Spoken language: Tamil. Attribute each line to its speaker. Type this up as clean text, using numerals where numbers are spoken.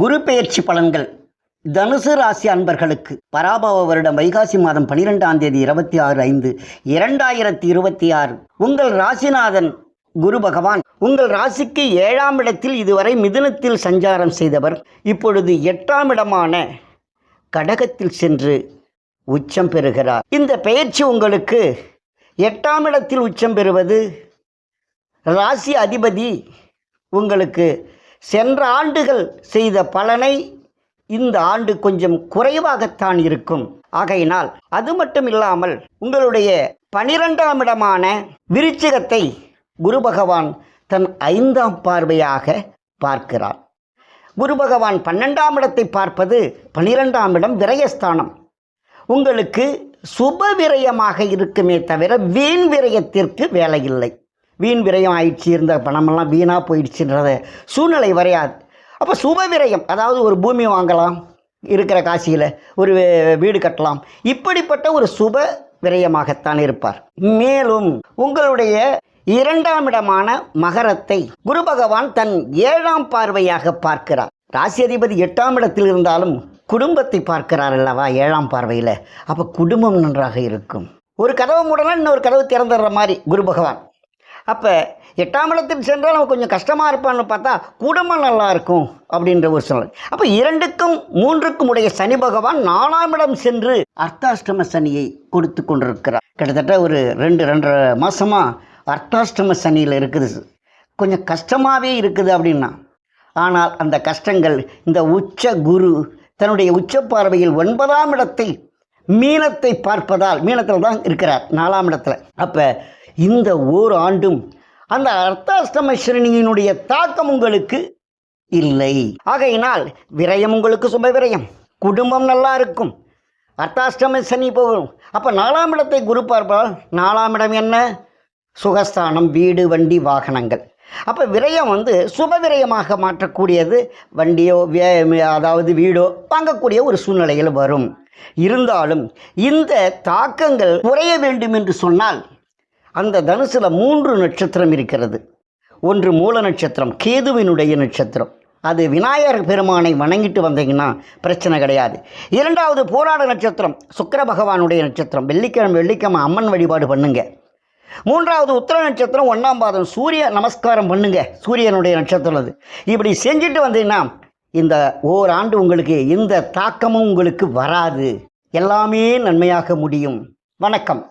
Speaker 1: குரு பெயர்ச்சி பலன்கள் தனுசு ராசி அன்பர்களுக்கு பராபவ வருடம் வைகாசி மாதம் 12ஆம் தேதி 26/5/2026 உங்கள் ராசிநாதன் குரு பகவான் உங்கள் ராசிக்கு 7ஆம் இடத்தில் இதுவரை மிதுனத்தில் சஞ்சாரம் செய்தவர் இப்பொழுது 8ஆம் இடமான கடகத்தில் சென்று உச்சம் பெறுகிறார். இந்த பெயர்ச்சி உங்களுக்கு 8ஆம் இடத்தில் உச்சம் பெறுவது ராசி அதிபதி உங்களுக்கு சென்ற ஆண்டுகள் செய்த பலனை இந்த ஆண்டு கொஞ்சம் குறைவாகத்தான் இருக்கும். ஆகையினால் அது மட்டும் இல்லாமல் உங்களுடைய 12ஆம் இடமான விருச்சிகத்தை குரு பகவான் தன் 5ஆம் பார்வையாக பார்க்கிறார். குரு பகவான் 12ஆம் இடத்தை பார்ப்பது 12ஆம் இடம் விரயஸ்தானம். உங்களுக்கு சுப விரயமாக இருக்குமே தவிர வீண் விரயத்திற்கு வேலை இல்லை. வீண் விரயம் ஆயிடுச்சு, இருந்த பணமெல்லாம் வீணாக போயிடுச்சுன்றத சூழ்நிலை வரையாது. அப்போ சுப விரயம், அதாவது ஒரு பூமி வாங்கலாம், இருக்கிற காசியில் ஒரு வீடு கட்டலாம், இப்படிப்பட்ட ஒரு சுப விரயமாகத்தான் இருப்பார். மேலும் உங்களுடைய 2ஆம் இடமான மகரத்தை குரு பகவான் தன் 7ஆம் பார்வையாக பார்க்கிறார். ராசி அதிபதி 8ஆம் இடத்தில் இருந்தாலும் குடும்பத்தை பார்க்கிறார் அல்லவா 7ஆம் பார்வையில். அப்போ குடும்பம் நன்றாக இருக்கும். ஒரு கதவு மூடலாம், இன்னொரு கதவு திறந்துடுற மாதிரி குரு பகவான். அப்போ 8ஆம் இடத்தில் சென்றால் நம்ம கொஞ்சம் கஷ்டமாக இருப்பான்னு பார்த்தா குடும்பம் நல்லா இருக்கும் அப்படின்ற ஒரு சூழ்நிலை. அப்போ 2க்கும் 3க்கும் உடைய சனி பகவான் 4ஆம் இடம் சென்று அர்த்தாஷ்டம சனியை கொடுத்து கொண்டிருக்கிறார். கிட்டத்தட்ட ஒரு 2-2.5 மாதமாக அர்த்தாஷ்டம சனியில் இருக்குது. கொஞ்சம் கஷ்டமாகவே இருக்குது அப்படின்னா, ஆனால் அந்த கஷ்டங்கள் இந்த உச்ச குரு தன்னுடைய உச்ச பார்வையில் 9ஆம் இடத்தை மீனத்தை பார்ப்பதால், மீனத்தில் தான் இருக்கிறார் 4ஆம் இடத்துல. அப்போ இந்த ஓராண்டும் அந்த அர்த்தாஷ்டம சனியினுடைய தாக்கம் உங்களுக்கு இல்லை. ஆகையினால் விரயம் உங்களுக்கு சுப விரயம், குடும்பம் நல்லா இருக்கும், அர்த்தாஷ்டம சனி போகும். அப்போ 4ஆம் இடத்தை குரு பார்ப்பால் 4ஆம் இடம் என்ன? சுகஸ்தானம், வீடு, வண்டி, வாகனங்கள். அப்போ விரயம் சுப விரயமாக மாற்றக்கூடியது. வண்டியோ அதாவது வீடோ வாங்கக்கூடிய ஒரு சூழ்நிலையில் வரும். இருந்தாலும் இந்த தாக்கங்கள் குறைய வேண்டும் என்று சொன்னால் அந்த தனுசில் 3 நட்சத்திரம் இருக்கிறது. ஒன்று மூல நட்சத்திரம், கேதுவினுடைய நட்சத்திரம். அது விநாயகர் பெருமானை வணங்கிட்டு வந்தீங்கன்னா பிரச்சனை கிடையாது. 2வது போராட நட்சத்திரம், சுக்கிர பகவானுடைய நட்சத்திரம். வெள்ளிக்கிழமை அம்மன் வழிபாடு பண்ணுங்க. 3வது உத்திர நட்சத்திரம் 1ஆம் பாதம், சூரிய நமஸ்காரம் பண்ணுங்க, சூரியனுடைய நட்சத்திரம் அது. இப்படி செஞ்சுட்டு வந்தீங்கன்னா இந்த ஓராண்டு உங்களுக்கு இந்த தாக்கமும் உங்களுக்கு வராது. எல்லாமே நன்மையாக முடியும். வணக்கம்.